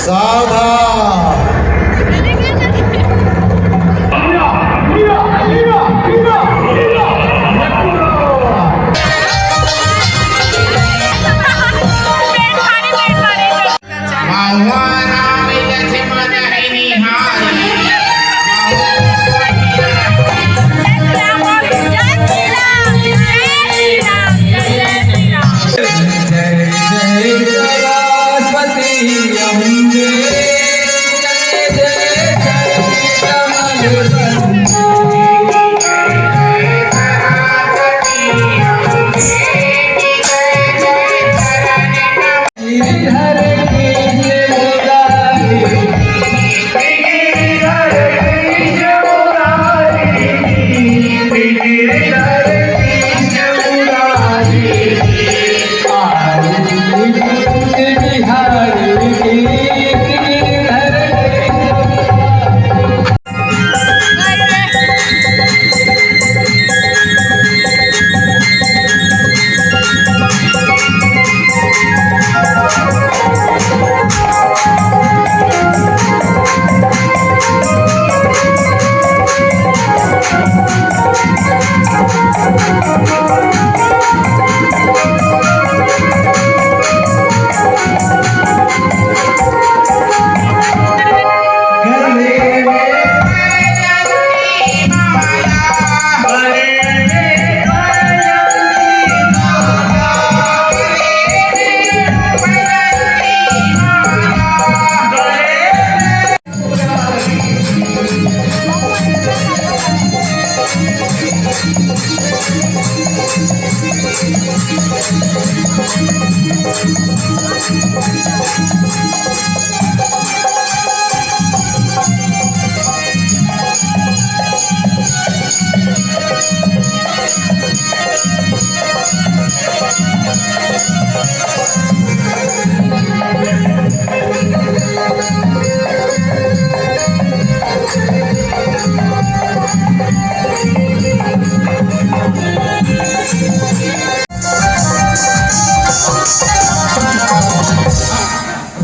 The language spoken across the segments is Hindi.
सावधान।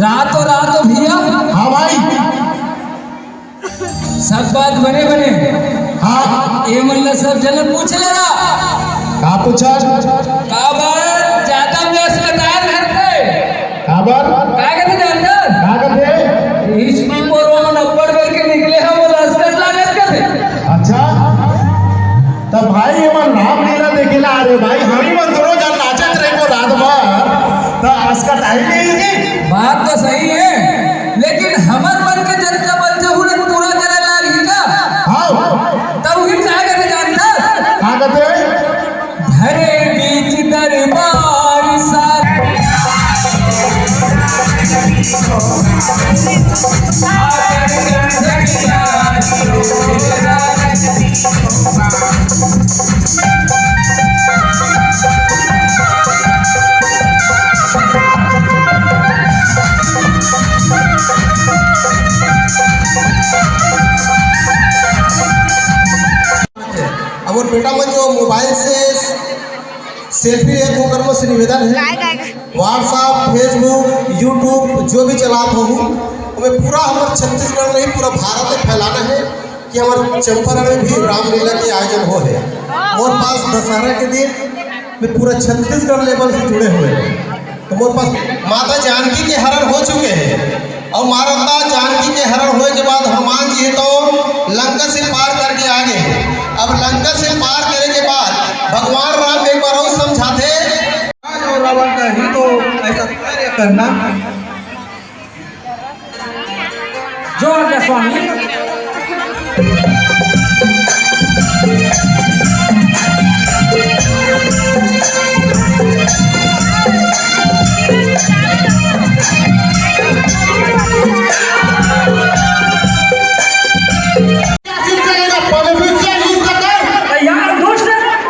रातों रात भैया। हाँ भाई, सब बात बने बने। हाँ ये मतलब सब जन पूछ लेना। का पूछा? काबर ज्यादा में अस्पताल घर पे काबर क्या कहते जानते? का करते? हिस्ट्री पर वो नंबर करके निकले हैं, वो लश्कर लागत करते। अच्छा, तब भाई ये मन नाम लेना देखेला। अरे भाई हमी मन दोनों जन नाचत रहे को रात भर, तो असका टाइम नहीं है। बात तो सही है, लेकिन हमर मन के जनता बल से हुन पूरा करे लागी का। हाँ तब फिर क्या करे जानता? का करते? घरे बीच दरबार साथ अब और बेटा मन जो मोबाइल से सेल्फी ले तो कर्म से निवेदन है, व्हाट्सएप फेसबुक यूट्यूब जो भी चलात हो हमें पूरा हमारे छत्तीसगढ़ में ही पूरा भारत में फैलाना है कि हमारे चंपारण में भी रामलीला के आयोजन हो है। और पास दशहरा के दिन में पूरा छत्तीसगढ़ लेवल से जुड़े हुए हैं। तो मोर पास माता जानकी के हरण हो चुके हैं, और माता जानकी के हरण होने के बाद हनुमान जी तो लंका से पार करके आ गए। अब लंका से पार करने के बाद भगवान राम एक बार और समझाते और रावण का ही तो ऐसा कार्य करना जो आज्ञा स्वामी।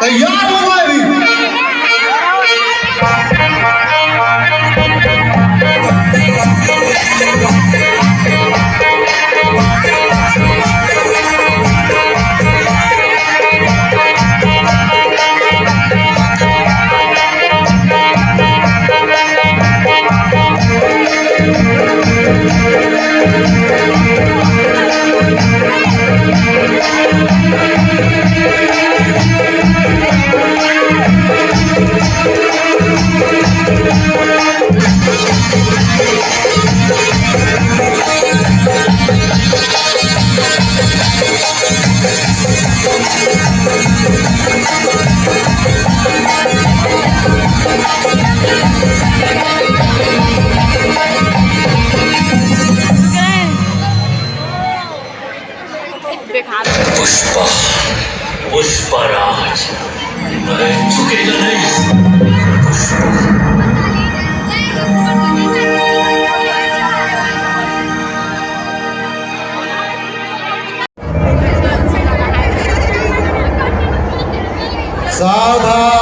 तैयार हो अभी। पुष्पा पुष्पराज मैं झुकेगा नहीं। सावधान।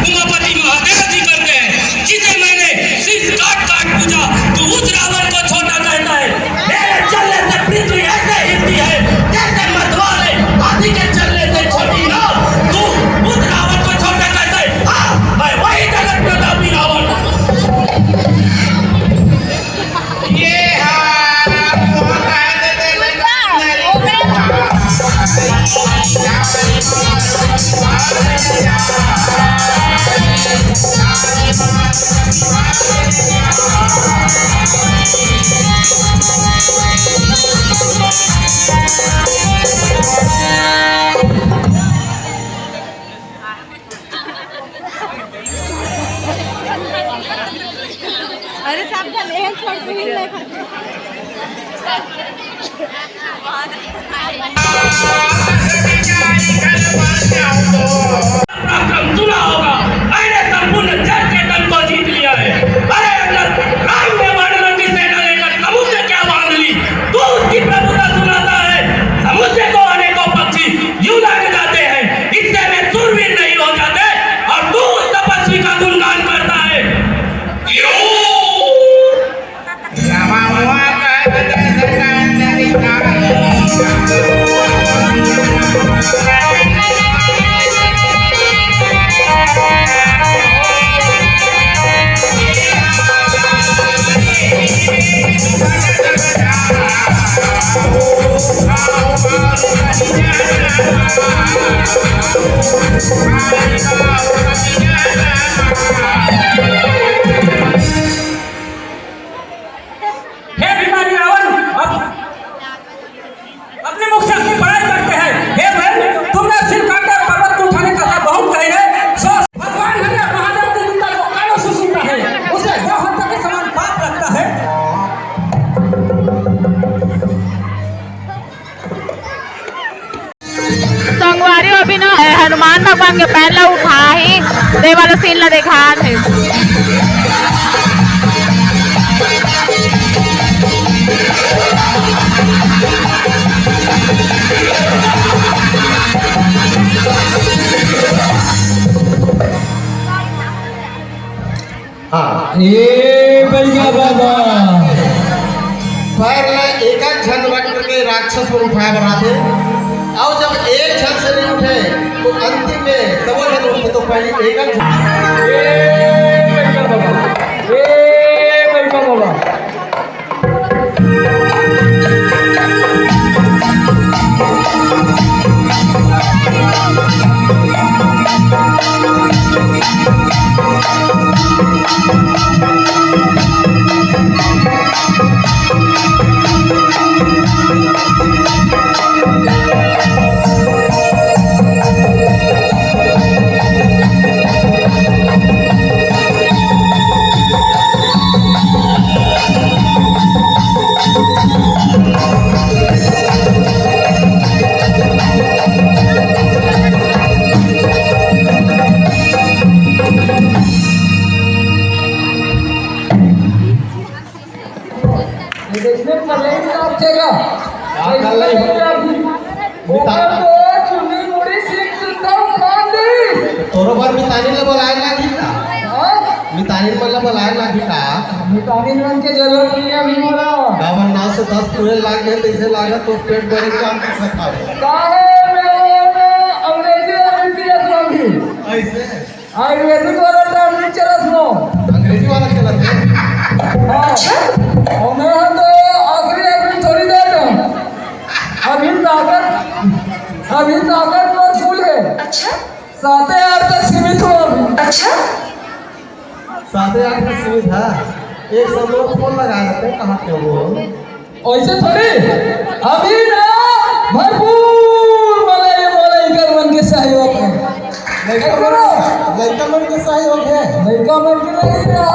उमापति महादेव जी करते हैं, जिसे मैंने शीश काट काट पूजा, तो उस रावण को छोटा कहता है। मेरे चलने से पृथ्वी ऐसे हिलती है जैसे मधुआले हाथी के चलने से छोटी नाव। तू उस रावण को छोटा कहता है। हाँ, मैं वही जगत प्रतापी रावण। ये हाँ पराक्रम सुना होगा, मैंने संपूर्ण जग के तन को जीत लिया है। अरे अगर राम ने वानरों की सेना लेकर समुद्र क्या बांध ली, तो उसकी प्रभुता सुनाता है। समुद्र को अनेकों पक्षी यूं लग जाते हैं, इससे वे शूरवीर नहीं हो जाते, और तू उस तपस्वी का गुणगान करता है। हे भिखारी रावण, अपने मुख से अपनी बड़ाई करते हैं। हे बहन, तुमने सिर काटकर पर्वत को उठाने का बहुत कहेंगे। सो भगवान हरि महादेव की निंदा को कानों से सुनता है, उसे गौ हत्या के समान पाप लगता है। संगवारी अभी ना हनुमान भगवान के पहला उठा ही दे वाला सीन ला देखा थे। हाँ ए भैया बाबा पैर ला एक झन रख करके राक्षस को उठाया बनाते, और जब एक झन से नहीं उठे तो अंतिम में डबल झन उठे, तो पहले एक झन। ए भैया बाबा, ए भैया बाबा। देखने पर नहीं आपकेगा चुनी मुड़ी सीख सुनता हूँ तोरो बार मितानी ले बुलाए लागी का, मितानी ले बुलाए लागी का। मितानी रंग के जरूरत नहीं है अभी मोरा। गावन नाव से 10 पूरे लाग गए, तो इसे लागा तो पेट भरे के हम कर सकता है। काहे में अंग्रेजी अंग्रेजी असलोगी ऐसे आयुर्वेदिक वाला टाइम नहीं चला सुनो, अंग्रेजी वाला चलत है। अच्छा और मैं तो आखिरी थोड़ी देर अभी ताकत और फूल है। अच्छा 7-8 तक सीमित हो अभी। अच्छा 7-8 की सुविधा, एक सब लोग फोन लगा देते हैं, कहाँ के वो ऐसे थोड़ी अभी ना भरपूर मलाई कर मन के सहयोग है। लड़का मन के सहयोग है, लड़का मन के नहीं रहा।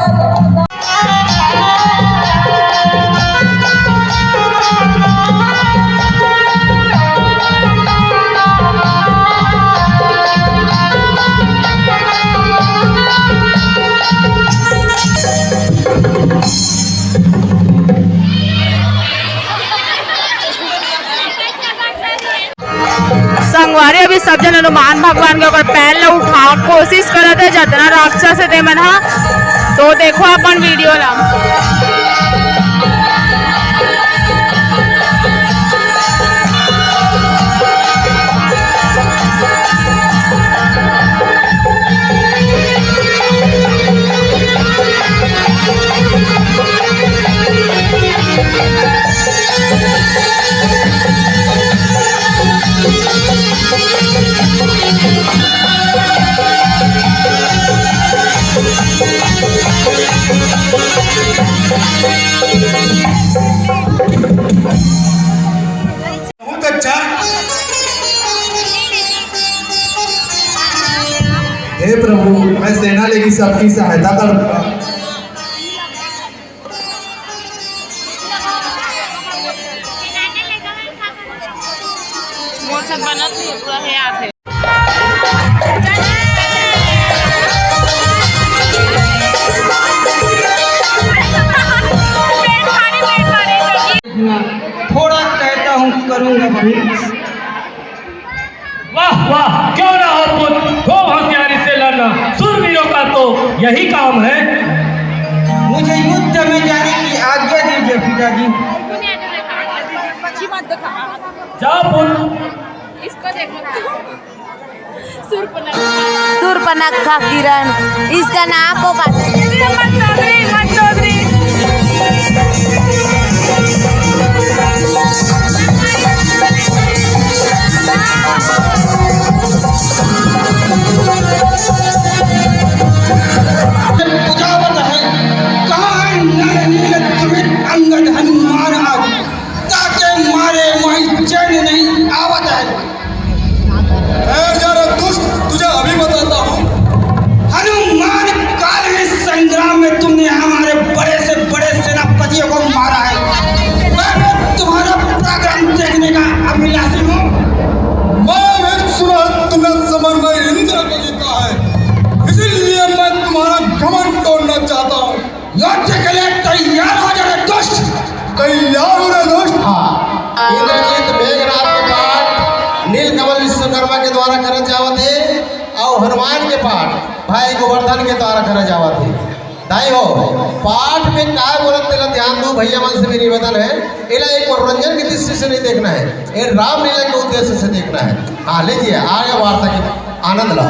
संगवारी अभी सब जन हनुमान भगवान के ऊपर पैर ला उठा कोशिश करत है, जितना राक्षस है मन हा। तो देखो अपन वीडियो ला। बहुत अच्छा। हे प्रभु, मैं सेना लेगी सबकी सहायता करूंगा। असं बनत नाही पूरा हे आहे थोड़ा कहता हूँ करूँगा भाई। वाह वाह, क्यों ना हो पुत्र, खूब होशियारी से लड़ना, सूरवीरों का तो यही काम है। मुझे युद्ध में जाने की आज्ञा दीजिए पिताजी। जाओ पुत्र। इसको देखो शूर्पणखा किरण, इसका नाम को बुझावत है कहाँ है नर नील त्रिविध अंगद हनुमान आज, ताके मारे वही चैन नहीं आवत है। यार दुष्ट, तुझे अभी बताता हूँ। हनुमान काल में संग्राम में तुमने हमारे बड़े से बड़े सेनापतियों को मारा है। मैं तुम्हारा पराक्रम देखने का अभिलाषी हूँ। मैंने सुना तुमने समर में इंद्र को जीता है, इसीलिए मैं तुम्हारा घमंड तोड़ना चाहता हूँ। युद्ध के लिए तैयार हो जाए दुष्ट। तैयार हो रहे दोस्त? हाँ। इंद्रजीत मेघनाथ के पाठ नीलकमल विश्वकर्मा के द्वारा करे जावत है और हनुमान के पाठ भाई गोवर्धन के द्वारा करे जावत है। दाई हो पाठ में क्या बोलत तेरा ध्यान दो भैया, मन से भी निवेदन है, इला एक मनोरंजन की दृष्टि से नहीं देखना है, ये रामलीला के उद्देश्य से देखना है। हाँ लीजिए आगे वार्ता के आनंद लो।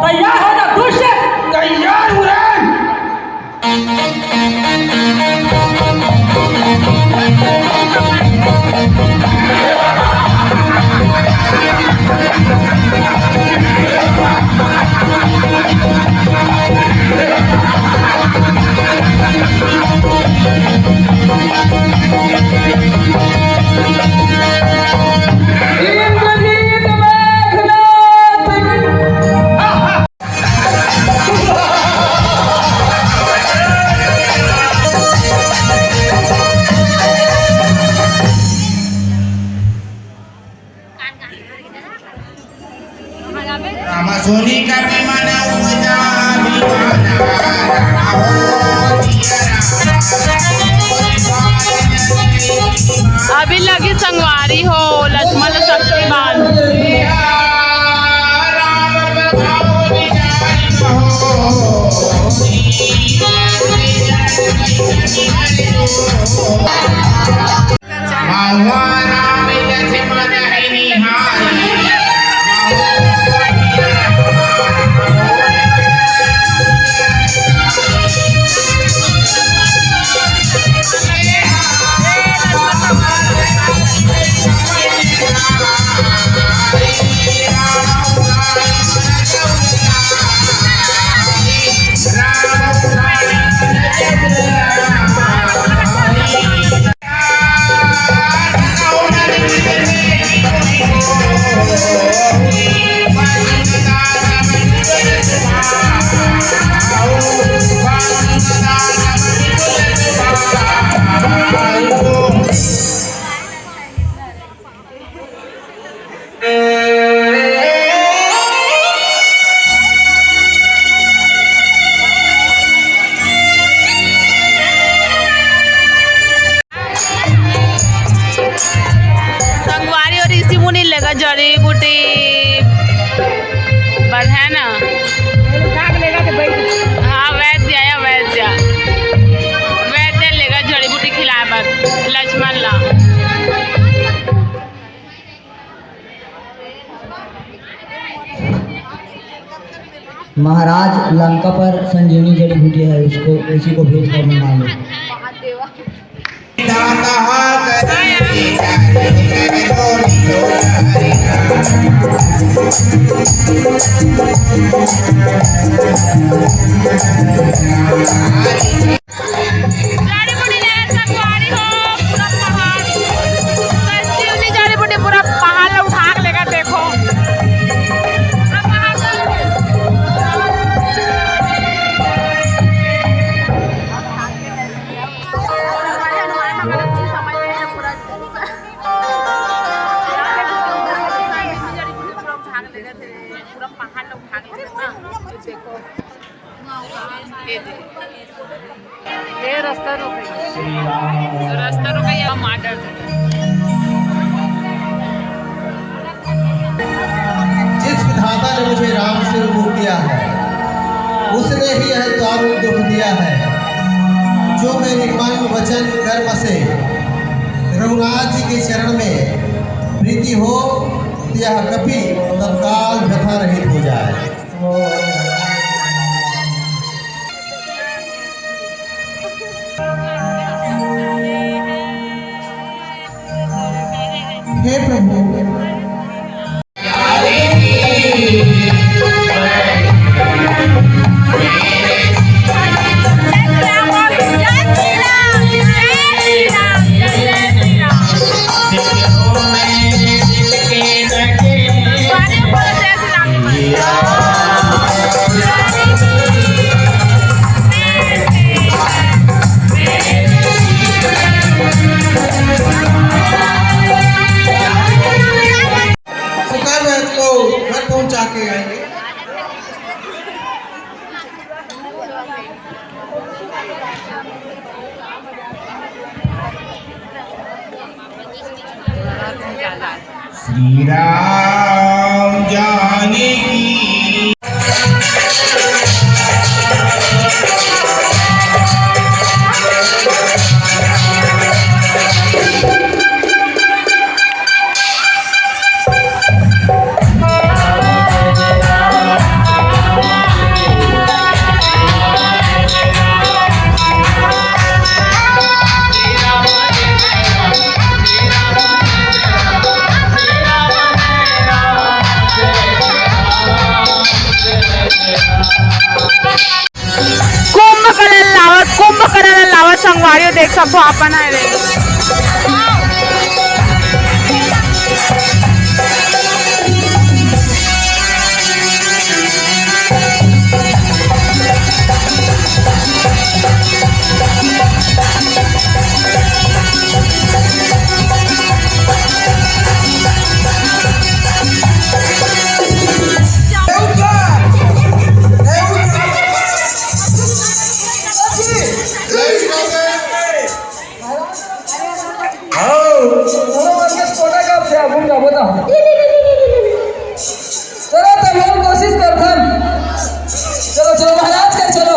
तैयार हो जा दुष्ट। तैयार हो रहे सोनी का विमाना उपजा अभी लगी संगवारी हो लक्ष्मण शक्तिमान राम महाराज लंका पर संजीवनी जड़ी बूटी है, उसको उसी को भेज कर मंगा लो। जड़ी बूटी ले संगवारी हो पूरा पहाड़, संजीवनी जड़ी बूटी पूरा पहाड़ में उठा के लेकर देखो। पूरा पहाड़ पूरा पहाड़ में उठा के लेकर ना देखो। ये रास्ता रुक गई, रास्ता रुक गई हम आर्डर जिस विधाता ने मुझे राम से विमुख किया है, उसने ही यह दारुण दुख दिया है। जो मेरी मन वचन कर्म से रघुनाथ जी के चरण में प्रीति हो, यह कभी तत्काल व्यथा रहित हो जाए। हे प्रभु, पहुंचा के आएंगे। श्री राम जानकी कुंभकर्ण लावत संगवारी देख सकते हो अपन है रे। चलो तब हम कोशिश करते हैं। चलो चलो महाराज के चलो।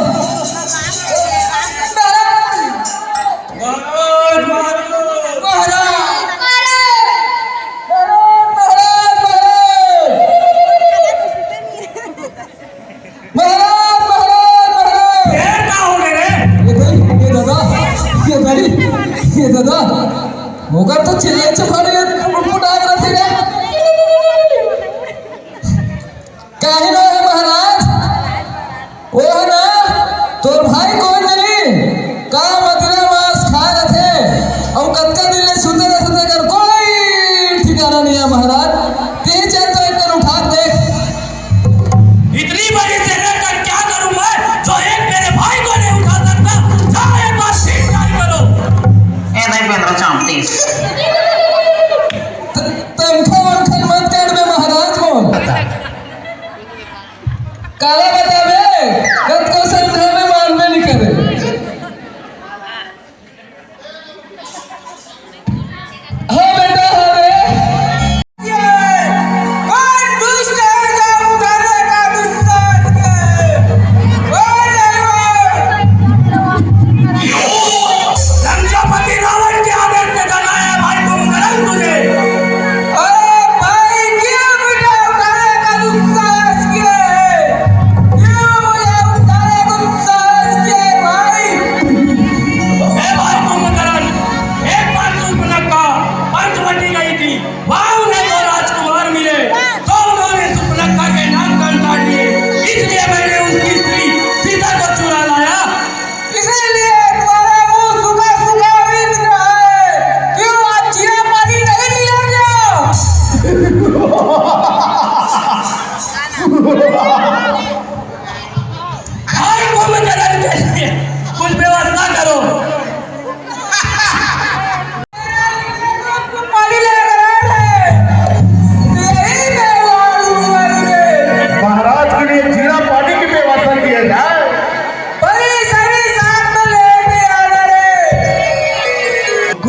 दादा होगा तो चिल्ले चपाड़े डाल रहे थे काहे ना है महाराज वो है ना तोर भाई कौन नहीं का मदिरा मांस खा रहे थे और कत्का दिन ले सुते कर कोई ठिकाना नहीं है महाराज। तीन चार तो एक कर उठा दे। इतनी बड़ी जगह का क्या करूं मैं जो एक मेरे भाई को नहीं उठा सकता। जाओ एक बार ठीक ठाक करो। ए भाई पेंद्र चामती तंखा वंखन मत कर बे महाराज को काला बतावे गत को संध्या में मानवे नहीं करे। हाँ बेटा हाँ रे कौन दुष्ट है जो उठाने का दुष्ट लंकापति रावण के आदेश से डराया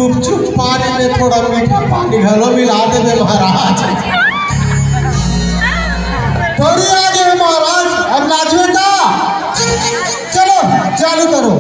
गुपचुप पानी में थोड़ा मीठा पानी घलो मिला देवे महाराज। थोड़ी आगे है महाराज, अब नाचो का, चलो चालू करो।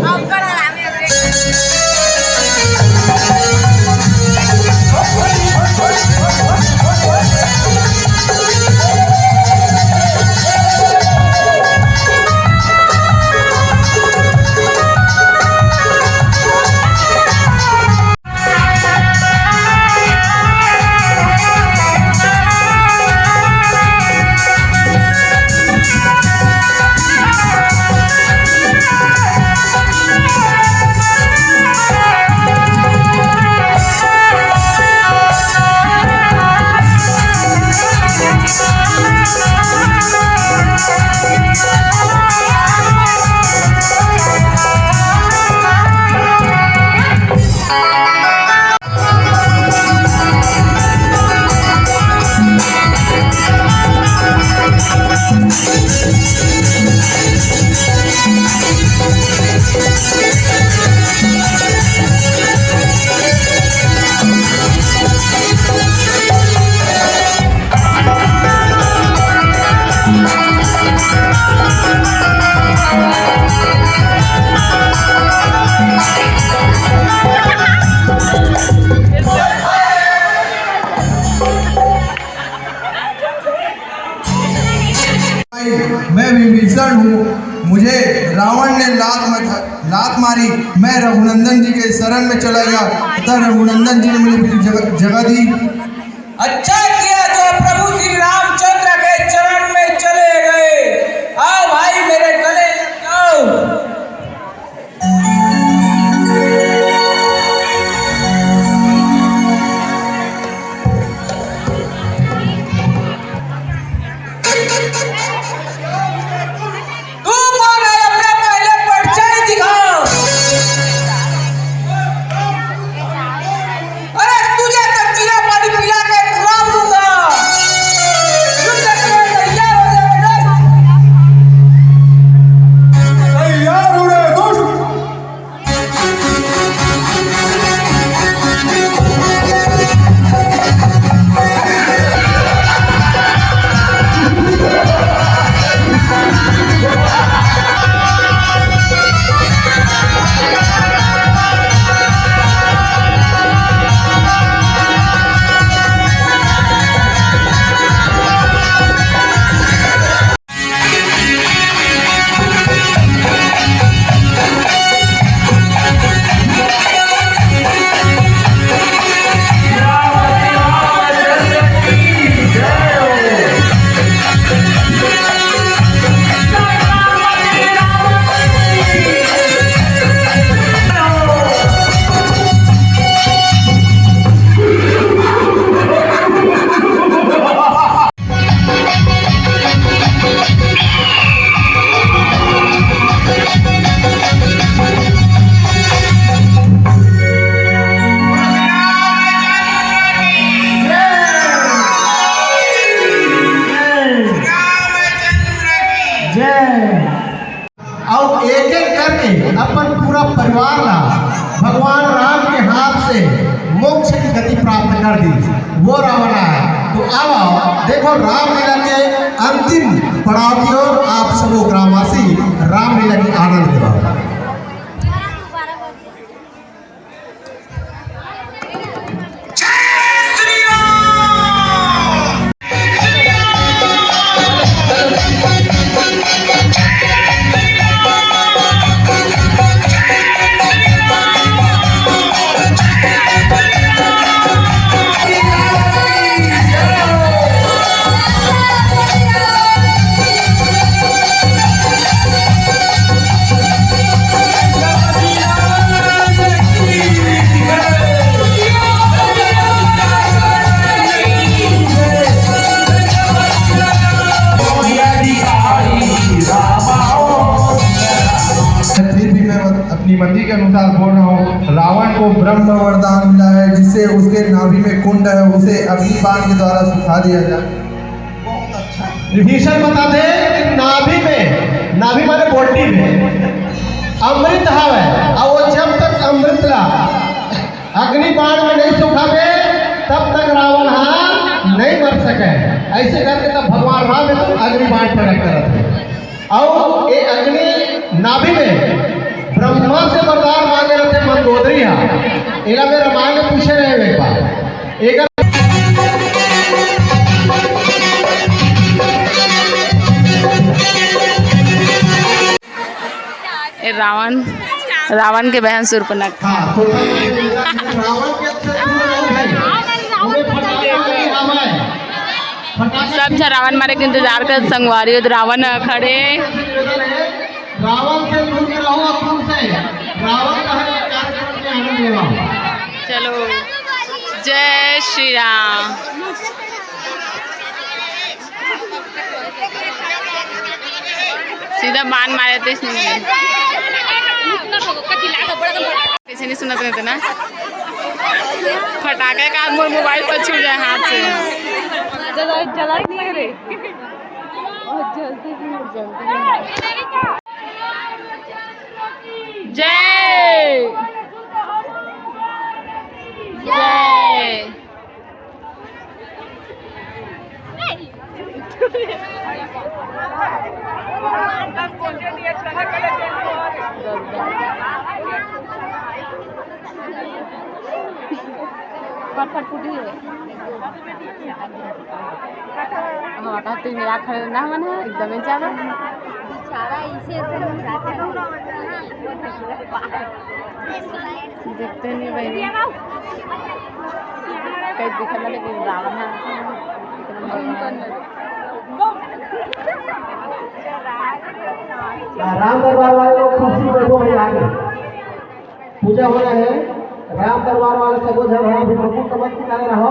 मैं विभीषण हूँ, मुझे रावण ने लात मारी, मैं रघुनंदन जी के शरण में चला गया तथा रघुनंदन जी ने मुझे जगह दी। अच्छा किया जो प्रभु श्री रामचंद्र के चरण में चले गए। आओ भाई मेरे गले लग जाओ। तू कौन है? अपना पहले परिचय दिखाओ। अरे तुझे तो जीरा पानी पिला के खिलाऊं दूंगा। युद्ध के लिए तैयार हो जा बेटा। तैयार हो रे दोस्त। और एक एक करके अपन पूरा परिवार ला भगवान राम के हाथ से मोक्ष की गति प्राप्त कर दी। वो रावण है। तो अब देखो रामलीला के अंतिम पड़ाव की ओर आप सब ग्रामवासी रामलीला की आनंद दिलाओ। अपनी मर्जी के अनुसार बोल रहा हूँ। रावण को ब्रह्म वरदान मिला है जिससे उसके नाभि में कुंड है, उसे अग्निबाण के द्वारा सुखा दिया जाए। विभीषण बता दे कि नाभि माने बोटी में अमृत हवे और वो जब तक अमृत ला अग्नि बाण में नहीं सुखावे तब तक रावण हाँ नहीं मर सके। ऐसे करके तब भगवान राम अग्नि बाण प्रकट करते और ये अग्नि नाभि में ब्रह्मा से वरदान मांगे रहते मंदोदरी हाँ इला में रामायण में पूछे रहे एक बार एक रावण के बहन शूर्पणखा। हाँ तो रावण के सब छ रावण मारे के इंतजार कर संगवारी हो रावण खड़े रावण से दूर में रहो अपूर्ण से रावण का है कार्यक्रम में आनंद लेवा। चलो जय श्री राम। सीधा बाण मारे थे इसने किसी नहीं सुना थे ना फटाके का मोबाइल पर छूट जाए हाथ से जला ही नहीं रे जय जय फटफटी है हमारा तो मेरा खड़े ना मन है एकदम ज्यादा देखते नहीं भाई कहीं दिखा लेकिन रावण है राम दरबार वाले लोग खुशी बैठो भाई आगे पूजा हो रहा है। राम दरबार वाले सब जब है प्रभु तब किनारे रहो।